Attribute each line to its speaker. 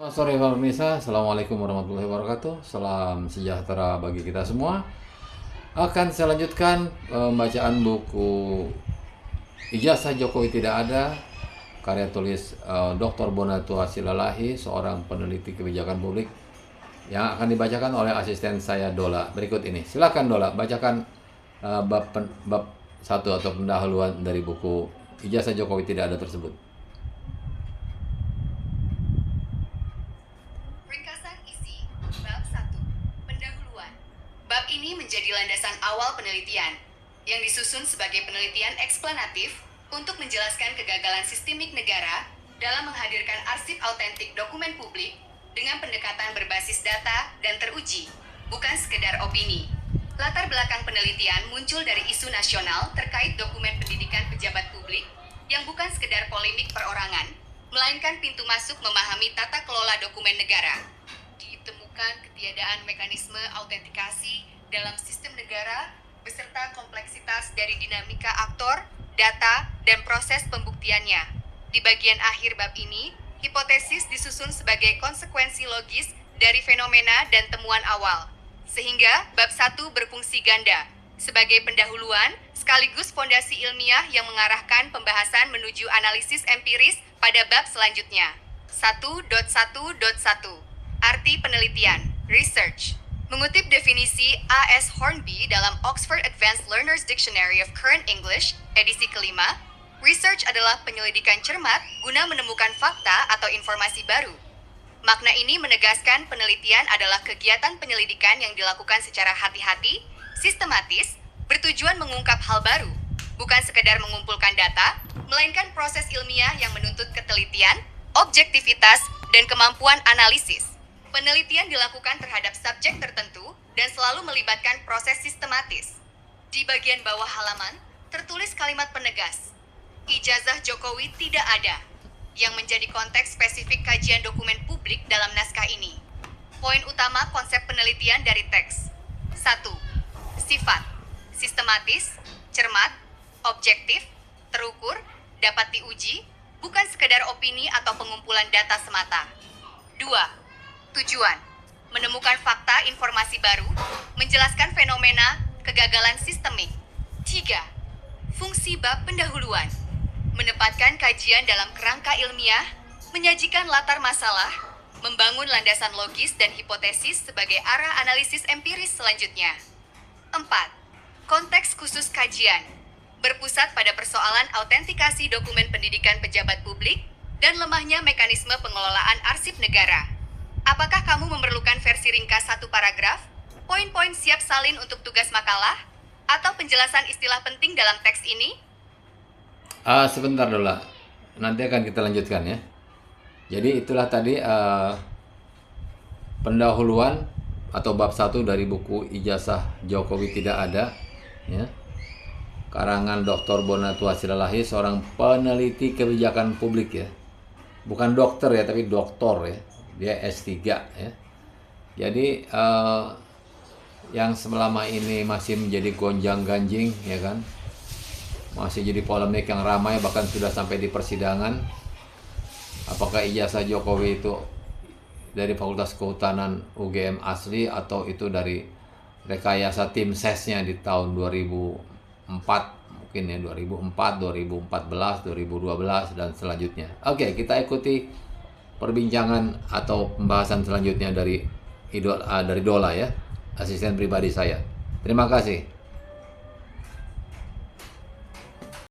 Speaker 1: Selamat sore Pak pemirsa, Assalamualaikum warahmatullahi wabarakatuh. Salam sejahtera bagi kita semua. Akan saya lanjutkan bacaan buku Ijazah Jokowi Tidak Ada, karya tulis Dr. Bonatua Silalahi, seorang peneliti kebijakan publik, yang akan dibacakan oleh asisten saya Dola. Berikut ini, silakan Dola bacakan bab 1 atau pendahuluan dari buku Ijazah Jokowi Tidak Ada tersebut.
Speaker 2: Bab ini menjadi landasan awal penelitian, yang disusun sebagai penelitian eksplanatif untuk menjelaskan kegagalan sistemik negara dalam menghadirkan arsip autentik dokumen publik dengan pendekatan berbasis data dan teruji, bukan sekedar opini. Latar belakang penelitian muncul dari isu nasional terkait dokumen pendidikan pejabat publik yang bukan sekedar polemik perorangan, melainkan pintu masuk memahami tata kelola dokumen negara. Ditemukan ketiadaan mekanisme autentikasi dalam sistem negara beserta kompleksitas dari dinamika aktor, data, dan proses pembuktiannya. Di bagian akhir bab ini, hipotesis disusun sebagai konsekuensi logis dari fenomena dan temuan awal, sehingga bab 1 berfungsi ganda sebagai pendahuluan sekaligus fondasi ilmiah yang mengarahkan pembahasan menuju analisis empiris pada bab selanjutnya. 1.1.1 Arti penelitian, research. Mengutip definisi A.S. Hornby dalam Oxford Advanced Learners Dictionary of Current English, edisi kelima, research adalah penyelidikan cermat guna menemukan fakta atau informasi baru. Makna ini menegaskan penelitian adalah kegiatan penyelidikan yang dilakukan secara hati-hati, sistematis, bertujuan mengungkap hal baru, bukan sekedar mengumpulkan data, melainkan proses ilmiah yang menuntut ketelitian, objektivitas, dan kemampuan analisis. Penelitian dilakukan terhadap subjek tertentu dan selalu melibatkan proses sistematis. Di bagian bawah halaman, tertulis kalimat penegas, Ijazah Jokowi tidak ada, yang menjadi konteks spesifik kajian dokumen publik dalam naskah ini. Poin utama konsep penelitian dari teks. 1. Sifat, sistematis, cermat, objektif, terukur, dapat diuji, bukan sekedar opini atau pengumpulan data semata. 2. Tujuan, menemukan fakta informasi baru, menjelaskan fenomena kegagalan sistemik. 3. Fungsi bab pendahuluan, menempatkan kajian dalam kerangka ilmiah, menyajikan latar masalah, membangun landasan logis dan hipotesis sebagai arah analisis empiris selanjutnya. 4. Konteks khusus kajian, berpusat pada persoalan autentikasi dokumen pendidikan pejabat publik dan lemahnya mekanisme pengelolaan arsip negara. Apakah kamu memerlukan versi ringkas satu paragraf, poin-poin siap salin untuk tugas makalah, atau penjelasan istilah penting dalam teks ini?
Speaker 1: Sebentar dulu, nanti akan kita lanjutkan ya. Jadi itulah tadi pendahuluan atau bab 1 dari buku Ijazah Jokowi Tidak Ada ya. Karangan Dr. Bonatua Silalahi, seorang peneliti kebijakan publik ya. Bukan dokter ya, tapi doktor ya. Dia S3 ya. Jadi yang selama ini masih menjadi gonjang-ganjing ya kan, masih jadi polemik yang ramai, bahkan sudah sampai di persidangan, apakah ijazah Jokowi itu dari Fakultas Kehutanan UGM asli atau itu dari rekayasa tim sesnya di tahun 2004 mungkin ya, 2004, 2014, 2012 dan selanjutnya. Oke, kita ikuti perbincangan atau pembahasan selanjutnya dari Dola ya, asisten pribadi saya. Terima kasih.